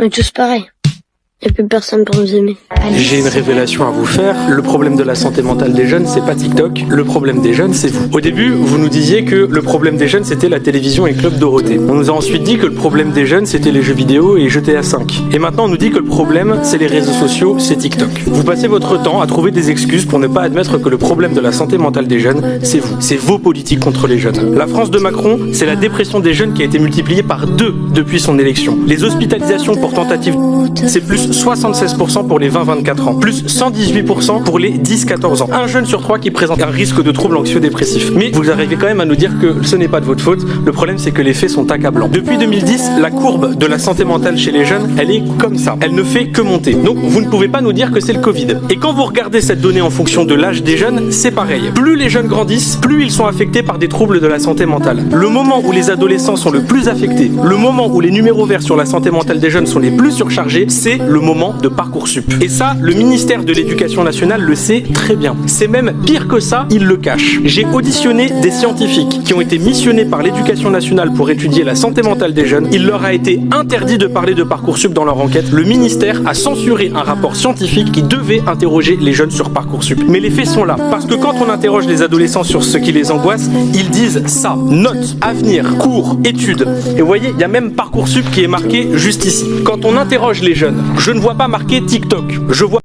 On est tous pareils. Il n'y a plus personne pour nous aimer. J'ai une révélation à vous faire. Le problème de la santé mentale des jeunes, c'est pas TikTok. Le problème des jeunes, c'est vous. Au début, vous nous disiez que le problème des jeunes, c'était la télévision et Club Dorothée. On nous a ensuite dit que le problème des jeunes, c'était les jeux vidéo et GTA 5. Et maintenant, on nous dit que le problème, c'est les réseaux sociaux, c'est TikTok. Vous passez votre temps à trouver des excuses pour ne pas admettre que le problème de la santé mentale des jeunes, c'est vous. C'est vos politiques contre les jeunes. La France de Macron, c'est la dépression des jeunes qui a été multipliée par 2 depuis son élection. Les hospitalisations pour tentative, c'est plus 76% pour les 20-24 ans, plus 118% pour les 10-14 ans. Un jeune sur 3 qui présente un risque de troubles anxio-dépressifs. Mais vous arrivez quand même à nous dire que ce n'est pas de votre faute. Le problème, c'est que les faits sont accablants. Depuis 2010, la courbe de la santé mentale chez les jeunes, elle est comme ça. Elle ne fait que monter. Donc, vous ne pouvez pas nous dire que c'est le Covid. Et quand vous regardez cette donnée en fonction de l'âge des jeunes, c'est pareil. Plus les jeunes grandissent, plus ils sont affectés par des troubles de la santé mentale. Le moment où les adolescents sont le plus affectés, le moment où les numéros verts sur la santé mentale des jeunes sont les plus surchargés, c'est le moment de Parcoursup. Et ça, le ministère de l'Éducation nationale le sait très bien. C'est même pire que ça, il le cache. J'ai auditionné des scientifiques qui ont été missionnés par l'Éducation nationale pour étudier la santé mentale des jeunes. Il leur a été interdit de parler de Parcoursup dans leur enquête. Le ministère a censuré un rapport scientifique qui devait interroger les jeunes sur Parcoursup. Mais les faits sont là. Parce que quand on interroge les adolescents sur ce qui les angoisse, ils disent ça. Notes, avenir, cours, études. Et vous voyez, il y a même Parcoursup qui est marqué juste ici. Quand on interroge les jeunes, je ne vois pas marqué TikTok. Je vois